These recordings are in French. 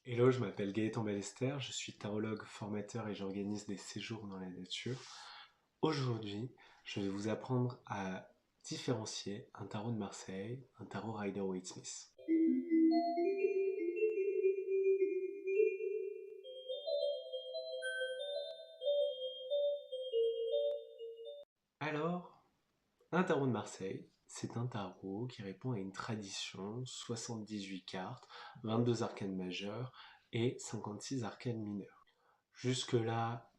Hello, je m'appelle Gaëtan Ballester, je suis tarologue formateur et j'organise des séjours dans la nature. Aujourd'hui, je vais vous apprendre à différencier un tarot de Marseille, un tarot Rider-Waite-Smith. Alors, un tarot de Marseille, c'est un tarot qui répond à une tradition, 78 cartes, 22 arcanes majeures et 56 arcanes mineures. Jusque-là,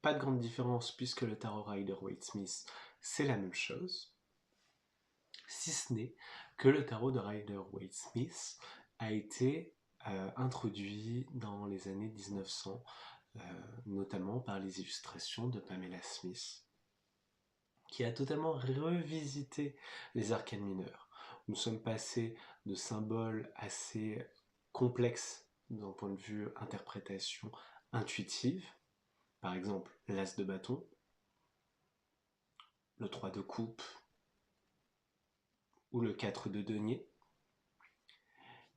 pas de grande différence puisque le tarot Rider-Waite-Smith, c'est la même chose. Si ce n'est que le tarot de Rider-Waite-Smith a été introduit dans les années 1900, notamment par les illustrations de Pamela Smith, qui a totalement revisité les arcanes mineurs. Nous sommes passés de symboles assez complexes d'un point de vue interprétation intuitive, par exemple l'as de bâton, le 3 de coupe ou le 4 de denier,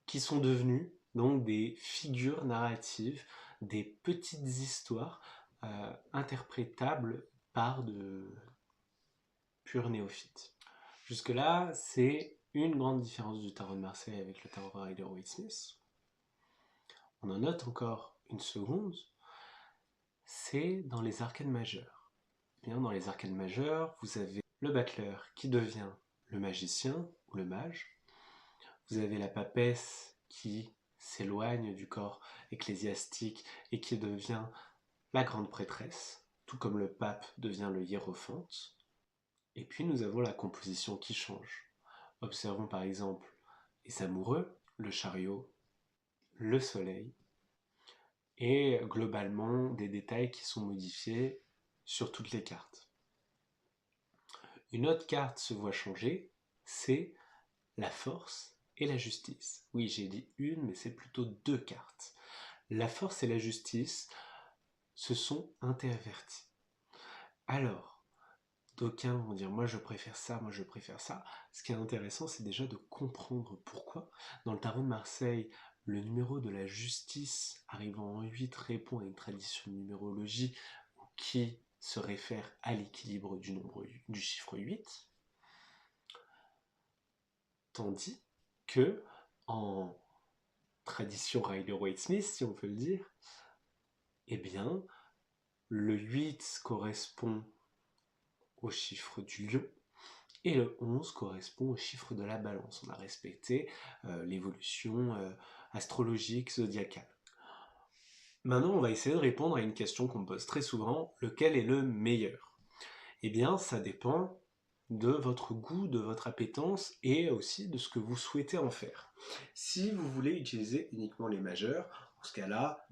qui sont devenus donc des figures narratives, des petites histoires interprétables par de purs néophytes. Jusque-là, c'est une grande différence du tarot de Marseille avec le tarot Rider-Waite-Smith. On en note encore une seconde, c'est dans les arcanes majeures. Bien, dans les arcanes majeures, vous avez le battleur qui devient le magicien ou le mage. Vous avez la papesse qui s'éloigne du corps ecclésiastique et qui devient la grande prêtresse, tout comme le pape devient le hiérophante. Et puis nous avons la composition qui change. Observons par exemple les amoureux, le chariot, le soleil, et globalement des détails qui sont modifiés sur toutes les cartes. Une autre carte se voit changer, c'est la force et la justice. Oui, j'ai dit une, mais c'est plutôt deux cartes. La force et la justice se sont intervertis. Alors, d'aucuns vont dire moi je préfère ça, moi je préfère ça. Ce qui est intéressant, c'est déjà de comprendre pourquoi. Dans le tarot de Marseille, le numéro de la justice arrivant en 8 répond à une tradition de numérologie qui se réfère à l'équilibre du nombre du chiffre 8, tandis que en tradition Rider-Waite-Smith, si on peut le dire, eh bien, le 8 correspond au chiffre du lion et le 11 correspond au chiffre de la balance. On a respecté l'évolution astrologique zodiacale. Maintenant, on va essayer de répondre à une question qu'on me pose très souvent, lequel est le meilleur? Eh bien, ça dépend de votre goût, de votre appétence et aussi de ce que vous souhaitez en faire. Si vous voulez utiliser uniquement les majeurs, en ce cas-là,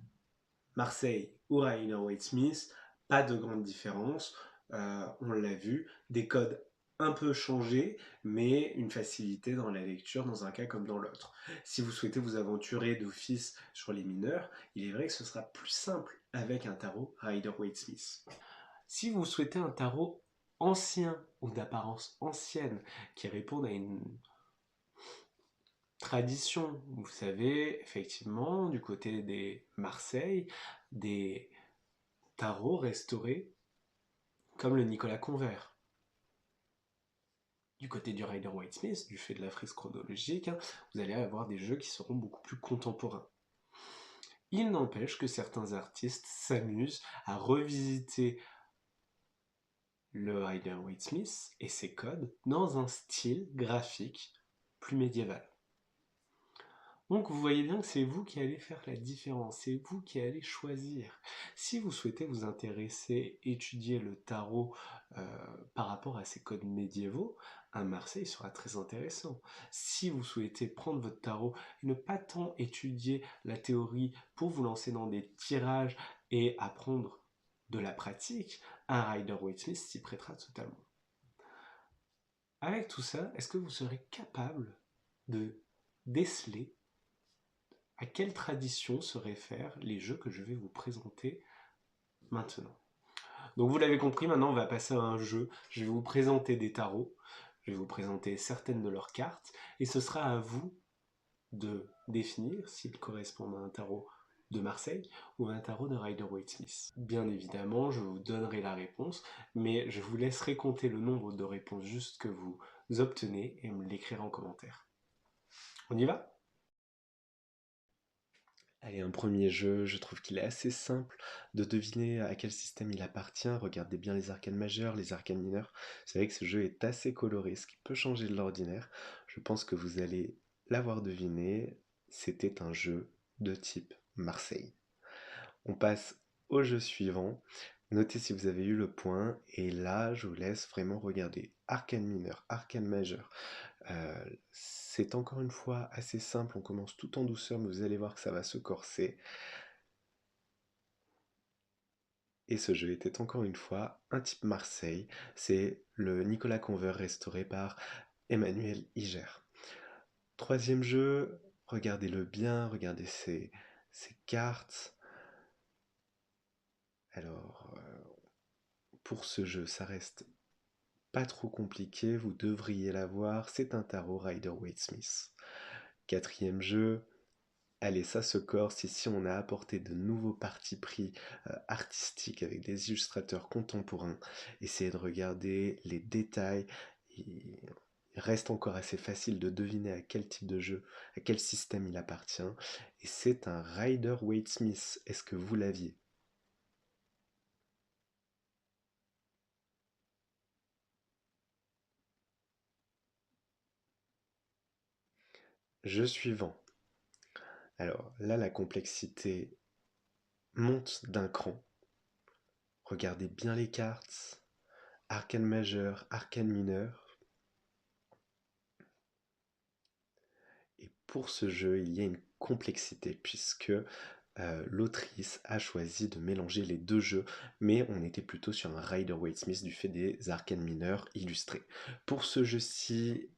Marseille ou Rider-Waite-Smith, pas de grande différence, on l'a vu, des codes un peu changés, mais une facilité dans la lecture dans un cas comme dans l'autre. Si vous souhaitez vous aventurer d'office sur les mineurs, il est vrai que ce sera plus simple avec un tarot Rider-Waite-Smith. Si vous souhaitez un tarot ancien ou d'apparence ancienne qui réponde à une tradition, vous savez, effectivement, du côté des Marseille, des tarots restaurés comme le Nicolas Convert. Du côté du Rider-Waite-Smith, du fait de la frise chronologique, vous allez avoir des jeux qui seront beaucoup plus contemporains. Il n'empêche que certains artistes s'amusent à revisiter le Rider-Waite-Smith et ses codes dans un style graphique plus médiéval. Donc vous voyez bien que c'est vous qui allez faire la différence, c'est vous qui allez choisir. Si vous souhaitez vous intéresser, étudier le tarot par rapport à ces codes médiévaux, un Marseille sera très intéressant. Si vous souhaitez prendre votre tarot et ne pas tant étudier la théorie pour vous lancer dans des tirages et apprendre de la pratique, un Rider-Waite-Smith s'y prêtera totalement. Avec tout ça, est-ce que vous serez capable de déceler à quelle tradition se réfèrent les jeux que je vais vous présenter maintenant? Donc vous l'avez compris, maintenant on va passer à un jeu. Je vais vous présenter des tarots, je vais vous présenter certaines de leurs cartes, et ce sera à vous de définir s'ils correspondent à un tarot de Marseille ou un tarot de Rider-Waite-Smith? Bien évidemment, je vous donnerai la réponse, mais je vous laisserai compter le nombre de réponses justes que vous obtenez et me l'écrire en commentaire. On y va? Allez, un premier jeu, je trouve qu'il est assez simple de deviner à quel système il appartient. Regardez bien les arcanes majeures, les arcanes mineures. C'est vrai que ce jeu est assez coloré, ce qui peut changer de l'ordinaire. Je pense que vous allez l'avoir deviné. C'était un jeu de type Marseille. On passe au jeu suivant. Notez si vous avez eu le point. Et là, je vous laisse vraiment regarder arcane mineure, arcane majeure. C'est encore une fois assez simple, on commence tout en douceur, mais vous allez voir que ça va se corser. Et ce jeu était encore une fois un type Marseille, c'est le Nicolas Conver restauré par Emmanuel Iger. Troisième jeu, regardez-le bien, regardez ces cartes. Alors, pour ce jeu, ça reste pas trop compliqué, vous devriez l'avoir, c'est un tarot Rider-Waite-Smith. Quatrième jeu, allez, ça se corse. Ici, on a apporté de nouveaux partis pris artistiques avec des illustrateurs contemporains. Essayez de regarder les détails. Il reste encore assez facile de deviner à quel type de jeu, à quel système il appartient. Et c'est un Rider-Waite-Smith. Est-ce que vous l'aviez? Jeu suivant. Alors là, la complexité monte d'un cran. Regardez bien les cartes. Arcane majeur, arcane mineur. Et pour ce jeu, il y a une complexité puisque l'autrice a choisi de mélanger les deux jeux, mais on était plutôt sur un Rider-Waite-Smith du fait des arcanes mineurs illustrés. Pour ce jeu-ci,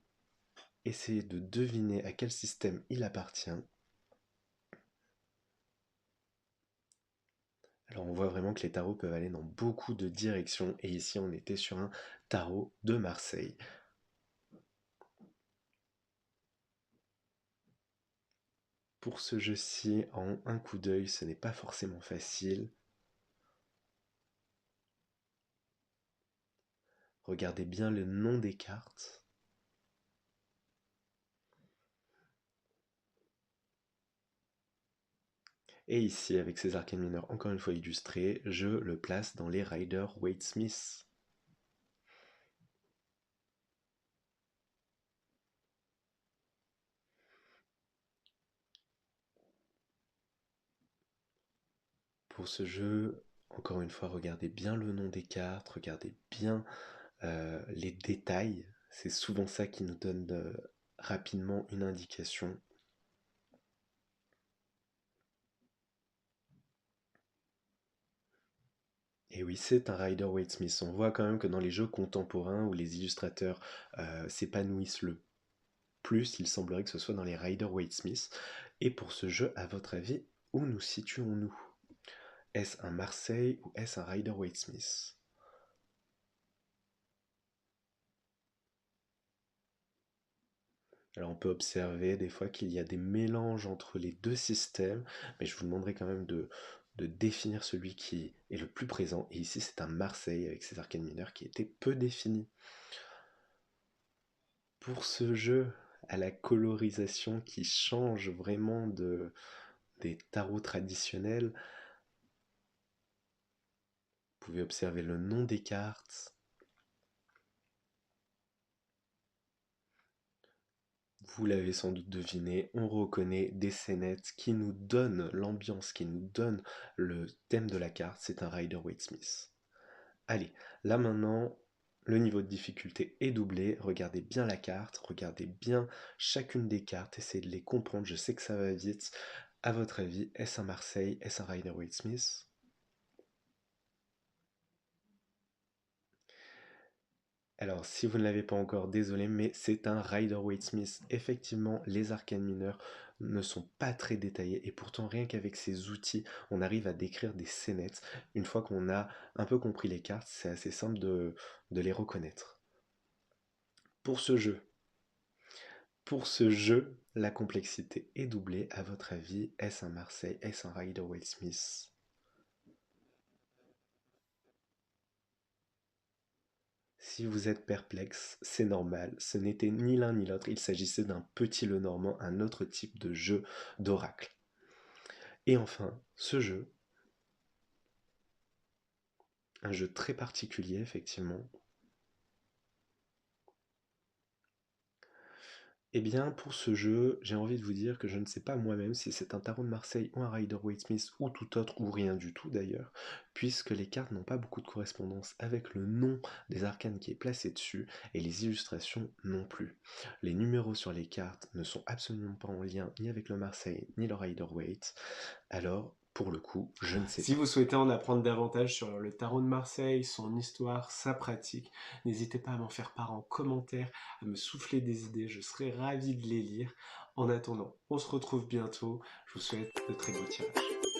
essayez de deviner à quel système il appartient. Alors on voit vraiment que les tarots peuvent aller dans beaucoup de directions, et ici on était sur un tarot de Marseille. Pour ce jeu-ci, en un coup d'œil, ce n'est pas forcément facile. Regardez bien le nom des cartes. Et ici, avec ces arcanes mineurs encore une fois illustrés, je le place dans les Rider-Waite-Smith. Pour ce jeu, encore une fois, regardez bien le nom des cartes, regardez bien les détails. C'est souvent ça qui nous donne rapidement une indication. Et oui, c'est un Rider-Waite-Smith. On voit quand même que dans les jeux contemporains où les illustrateurs s'épanouissent le plus, il semblerait que ce soit dans les Rider-Waite-Smith. Et pour ce jeu, à votre avis, où nous situons-nous? Est-ce un Marseille ou est-ce un Rider-Waite-Smith? Alors on peut observer des fois qu'il y a des mélanges entre les deux systèmes, mais je vous demanderai quand même de définir celui qui est le plus présent. Et ici c'est un Marseille avec ses arcanes mineures qui était peu défini. Pour ce jeu, à la colorisation qui change vraiment des tarots traditionnels, vous pouvez observer le nom des cartes. Vous l'avez sans doute deviné, on reconnaît des scénettes qui nous donnent l'ambiance, qui nous donnent le thème de la carte. C'est un Rider-Waite-Smith. Allez, là maintenant, le niveau de difficulté est doublé. Regardez bien la carte, regardez bien chacune des cartes, essayez de les comprendre. Je sais que ça va vite. À votre avis, est-ce un Marseille, est-ce un Rider-Waite-Smith? Alors, si vous ne l'avez pas encore, désolé, mais c'est un Rider-Waite-Smith. Effectivement, les arcanes mineures ne sont pas très détaillées et pourtant, rien qu'avec ces outils, on arrive à décrire des scénettes. Une fois qu'on a un peu compris les cartes, c'est assez simple de les reconnaître. Pour ce jeu, Pour ce jeu, la complexité est doublée. À votre avis, est-ce un Marseille, est-ce un Rider-Waite-Smith? Si vous êtes perplexe, c'est normal, ce n'était ni l'un ni l'autre, il s'agissait d'un petit Lenormand, un autre type de jeu d'oracle. Et enfin, ce jeu, un jeu très particulier effectivement. Eh bien, pour ce jeu, j'ai envie de vous dire que je ne sais pas moi-même si c'est un tarot de Marseille ou un Rider-Waite-Smith ou tout autre ou rien du tout d'ailleurs, puisque les cartes n'ont pas beaucoup de correspondance avec le nom des arcanes qui est placé dessus et les illustrations non plus. Les numéros sur les cartes ne sont absolument pas en lien ni avec le Marseille ni le Rider-Waite, alors pour le coup, je ne sais Si pas. vous souhaitez en apprendre davantage sur le tarot de Marseille, son histoire, sa pratique, n'hésitez pas à m'en faire part en commentaire, à me souffler des idées, je serai ravi de les lire. En attendant, on se retrouve bientôt, je vous souhaite de très beaux tirages.